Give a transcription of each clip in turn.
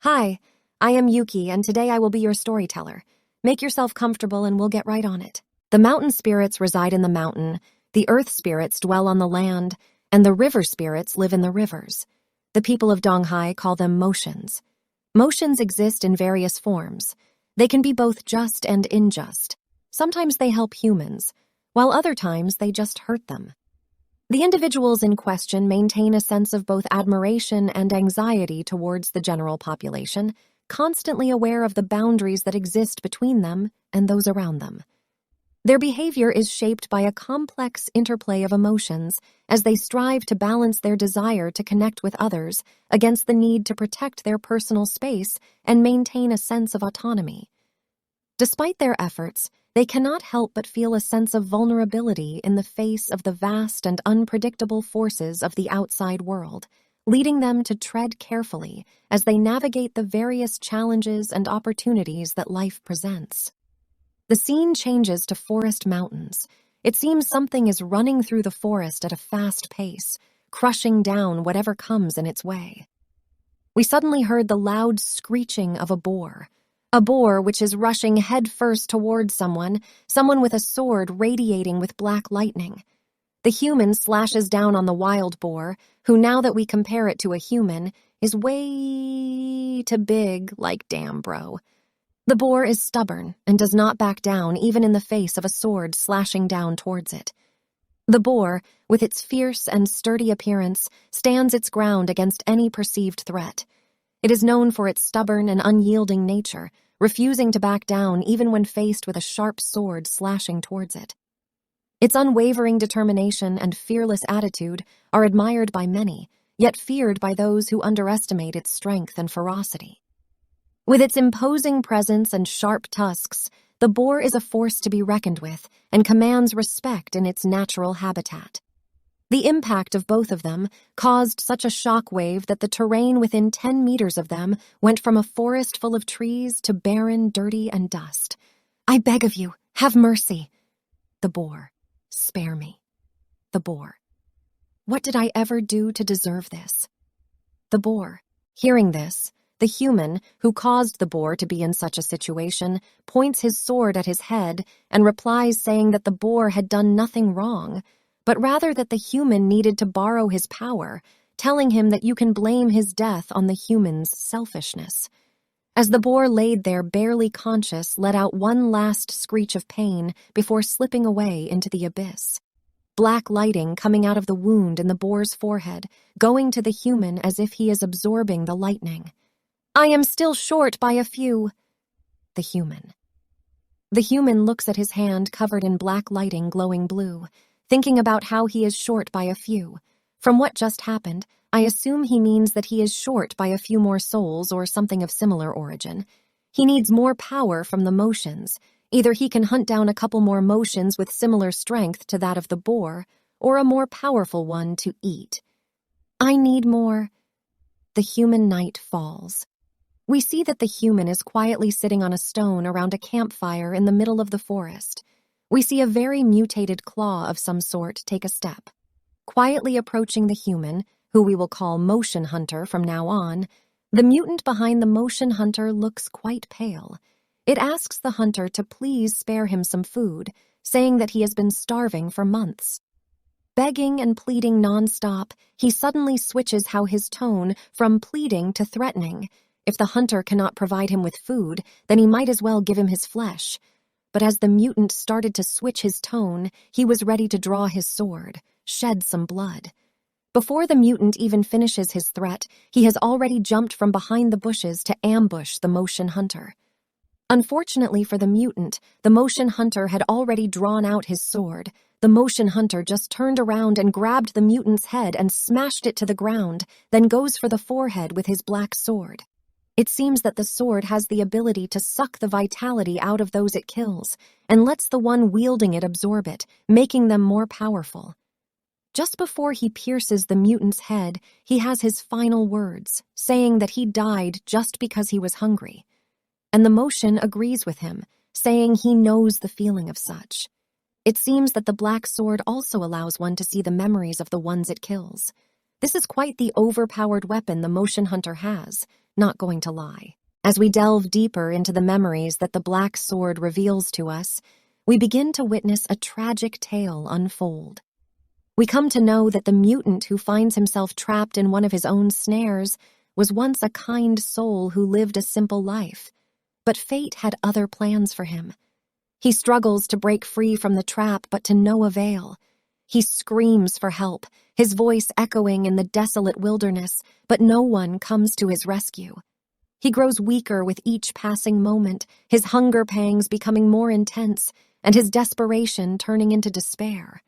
Hi, I am Yuki, and today I will be your storyteller. Make yourself comfortable and we'll get right on it. The mountain spirits reside in the mountain, the earth spirits dwell on the land, and the river spirits live in the rivers. The people of Donghye call them motions. Motions exist in various forms. They can be both just and unjust. Sometimes they help humans, while other times they just hurt them. The individuals in question maintain a sense of both admiration and anxiety towards the general population, constantly aware of the boundaries that exist between them and those around them. Their behavior is shaped by a complex interplay of emotions as they strive to balance their desire to connect with others against the need to protect their personal space and maintain a sense of autonomy. Despite their efforts, they cannot help but feel a sense of vulnerability in the face of the vast and unpredictable forces of the outside world, leading them to tread carefully as they navigate the various challenges and opportunities that life presents. The scene changes to forest mountains. It seems something is running through the forest at a fast pace, crushing down whatever comes in its way. We suddenly heard the loud screeching of a boar. A boar which is rushing headfirst towards someone with a sword radiating with black lightning. The human slashes down on the wild boar, who, now that we compare it to a human, is way too big, like damn bro. The boar is stubborn and does not back down even in the face of a sword slashing down towards it. The boar, with its fierce and sturdy appearance, stands its ground against any perceived threat. It is known for its stubborn and unyielding nature, refusing to back down even when faced with a sharp sword slashing towards it. Its unwavering determination and fearless attitude are admired by many, yet feared by those who underestimate its strength and ferocity. With its imposing presence and sharp tusks, the boar is a force to be reckoned with and commands respect in its natural habitat. The impact of both of them caused such a shock wave that the terrain within 10 meters of them went from a forest full of trees to barren, dirty, and dust. I beg of you, have mercy. The boar. Spare me. The boar. What did I ever do to deserve this? The boar. Hearing this, the human, who caused the boar to be in such a situation, points his sword at his head and replies saying that the boar had done nothing wrong, but rather that the human needed to borrow his power, telling him that you can blame his death on the human's selfishness. As the boar laid there barely conscious, let out one last screech of pain before slipping away into the abyss. Black lighting coming out of the wound in the boar's forehead, going to the human as if he is absorbing the lightning. I am still short by a few. The human. The human looks at his hand covered in black lighting glowing blue, thinking about how he is short by a few. From what just happened, I assume he means that he is short by a few more souls or something of similar origin. He needs more power from the motions. Either he can hunt down a couple more motions with similar strength to that of the boar, or a more powerful one to eat. I need more. The human night falls. We see that the human is quietly sitting on a stone around a campfire in the middle of the forest. We see a very mutated claw of some sort take a step. Quietly approaching the human, who we will call Motion Hunter from now on, the mutant behind the Motion Hunter looks quite pale. It asks the hunter to please spare him some food, saying that he has been starving for months. Begging and pleading nonstop, he suddenly switches how his tone from pleading to threatening. If the hunter cannot provide him with food, then he might as well give him his flesh. But as the mutant started to switch his tone, he was ready to draw his sword, shed some blood. Before the mutant even finishes his threat, he has already jumped from behind the bushes to ambush the Motion Hunter. Unfortunately for the mutant, the Motion Hunter had already drawn out his sword. The Motion Hunter just turned around and grabbed the mutant's head and smashed it to the ground, then goes for the forehead with his black sword. It seems that the sword has the ability to suck the vitality out of those it kills, and lets the one wielding it absorb it, making them more powerful. Just before he pierces the mutant's head, he has his final words, saying that he died just because he was hungry. And the Motion agrees with him, saying he knows the feeling of such. It seems that the black sword also allows one to see the memories of the ones it kills. This is quite the overpowered weapon the Motion Hunter has, not going to lie. As we delve deeper into the memories that the black sword reveals to us, we begin to witness a tragic tale unfold. We come to know that the mutant who finds himself trapped in one of his own snares was once a kind soul who lived a simple life, but fate had other plans for him. He struggles to break free from the trap, but to no avail. He screams for help, his voice echoing in the desolate wilderness, but no one comes to his rescue. He grows weaker with each passing moment, his hunger pangs becoming more intense, and his desperation turning into despair.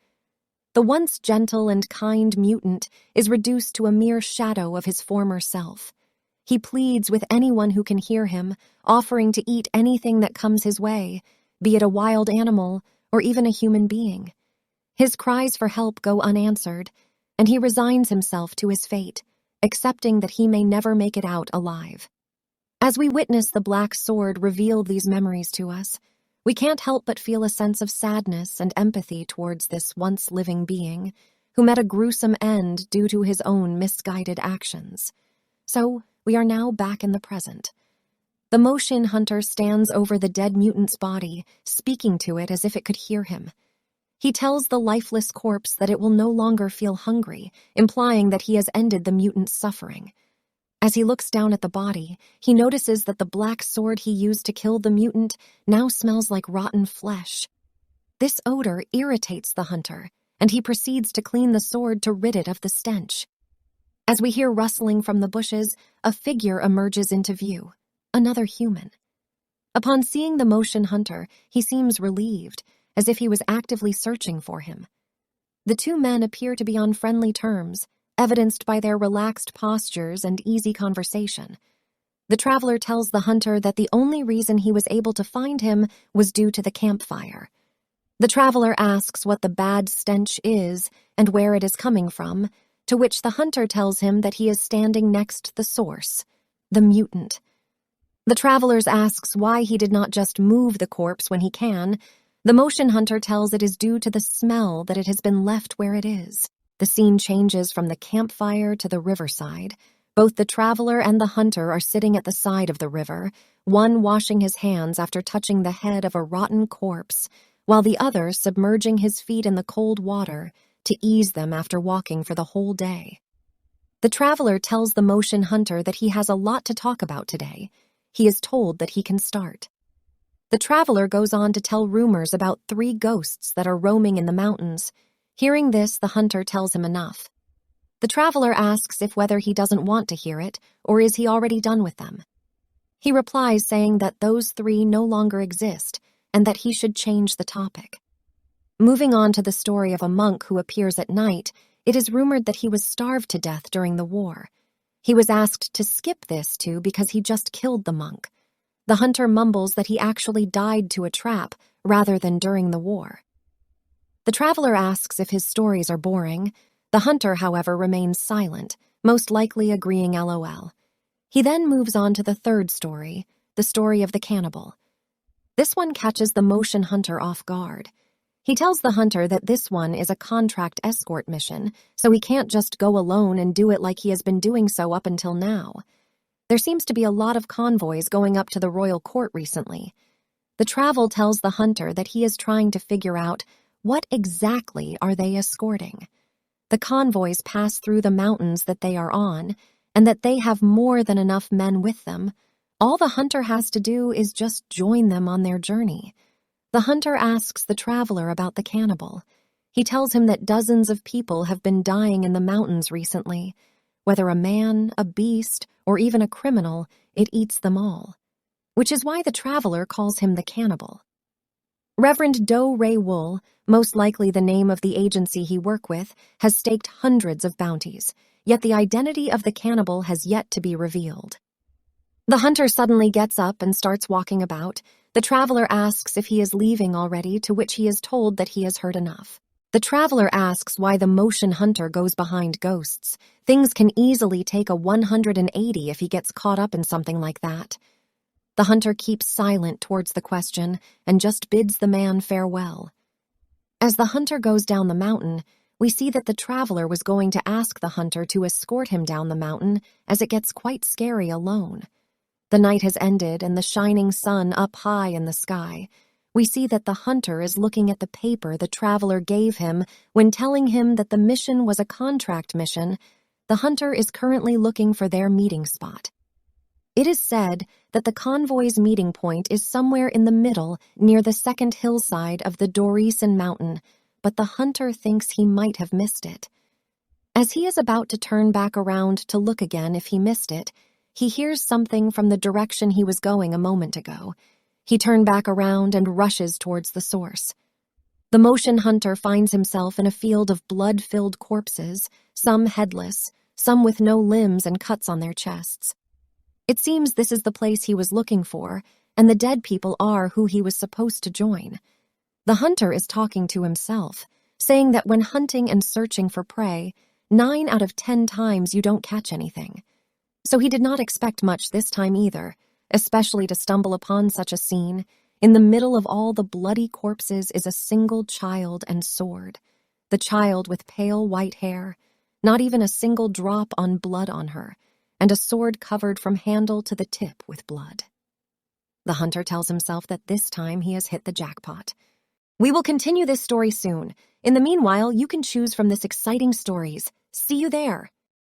The once gentle and kind mutant is reduced to a mere shadow of his former self. He pleads with anyone who can hear him, offering to eat anything that comes his way, be it a wild animal or even a human being. His cries for help go unanswered, and he resigns himself to his fate, accepting that he may never make it out alive. As we witness the black sword reveal these memories to us, we can't help but feel a sense of sadness and empathy towards this once living being who met a gruesome end due to his own misguided actions. So, we are now back in the present. The Moshin hunter stands over the dead mutant's body, speaking to it as if it could hear him. He tells the lifeless corpse that it will no longer feel hungry, implying that he has ended the mutant's suffering. As he looks down at the body, he notices that the black sword he used to kill the mutant now smells like rotten flesh. This odor irritates the hunter, and he proceeds to clean the sword to rid it of the stench. As we hear rustling from the bushes, a figure emerges into view, another human. Upon seeing the Moshin hunter, he seems relieved, as if he was actively searching for him. The two men appear to be on friendly terms, evidenced by their relaxed postures and easy conversation. The traveler tells the hunter that the only reason he was able to find him was due to the campfire. The traveler asks what the bad stench is and where it is coming from, to which the hunter tells him that he is standing next the source, the mutant. The traveler asks why he did not just move the corpse when he can. The Moshin hunter tells it is due to the smell that it has been left where it is. The scene changes from the campfire to the riverside. Both the traveler and the hunter are sitting at the side of the river, one washing his hands after touching the head of a rotten corpse, while the other submerging his feet in the cold water to ease them after walking for the whole day. The traveler tells the Moshin hunter that he has a lot to talk about today. He is told that he can start. The traveler goes on to tell rumors about 3 ghosts that are roaming in the mountains. Hearing this, the hunter tells him enough. The traveler asks if whether he doesn't want to hear it, or is he already done with them. He replies saying that those 3 no longer exist, and that he should change the topic. Moving on to the story of a monk who appears at night, it is rumored that he was starved to death during the war. He was asked to skip this too because he just killed the monk. The hunter mumbles that he actually died to a trap rather than during the war. The traveler asks if his stories are boring. The hunter, however, remains silent, most likely agreeing LOL. He then moves on to the 3rd story, the story of the cannibal. This one catches the Moshin hunter off guard. He tells the hunter that this one is a contract escort mission, so he can't just go alone and do it like he has been doing so up until now. There seems to be a lot of convoys going up to the royal court recently. The travel tells the hunter that he is trying to figure out what exactly are they escorting. The convoys pass through the mountains that they are on, and that they have more than enough men with them. All the hunter has to do is just join them on their journey. The hunter asks the traveler about the cannibal. He tells him that dozens of people have been dying in the mountains recently. Whether a man, a beast, or even a criminal, it eats them all. Which is why the traveler calls him the cannibal. Reverend Do Ray Wool, most likely the name of the agency he works with, has staked hundreds of bounties, yet the identity of the cannibal has yet to be revealed. The hunter suddenly gets up and starts walking about. The traveler asks if he is leaving already, to which he is told that he has heard enough. The traveler asks why the Moshin hunter goes behind ghosts. Things can easily take a 180 if he gets caught up in something like that. The hunter keeps silent towards the question and just bids the man farewell. As the hunter goes down the mountain, we see that the traveler was going to ask the hunter to escort him down the mountain, as it gets quite scary alone. The night has ended and the shining sun up high in the sky. We see that the hunter is looking at the paper the traveler gave him when telling him that the mission was a contract mission. The hunter is currently looking for their meeting spot. It is said that the convoy's meeting point is somewhere in the middle near the second hillside of the Devours mountain, but the hunter thinks he might have missed it. As he is about to turn back around to look again if he missed it, he hears something from the direction he was going a moment ago. He turns back around and rushes towards the source. The Moshin hunter finds himself in a field of blood-filled corpses, some headless, some with no limbs and cuts on their chests. It seems this is the place he was looking for, and the dead people are who he was supposed to join. The hunter is talking to himself, saying that when hunting and searching for prey, 9 out of 10 times you don't catch anything. So he did not expect much this time either, especially to stumble upon such a scene. In the middle of all the bloody corpses is a single child and sword. The child with pale white hair, not even a single drop on blood on her, and a sword covered from handle to the tip with blood. The hunter tells himself that this time he has hit the jackpot. We will continue this story soon. In the meanwhile, you can choose from this exciting stories. See you there!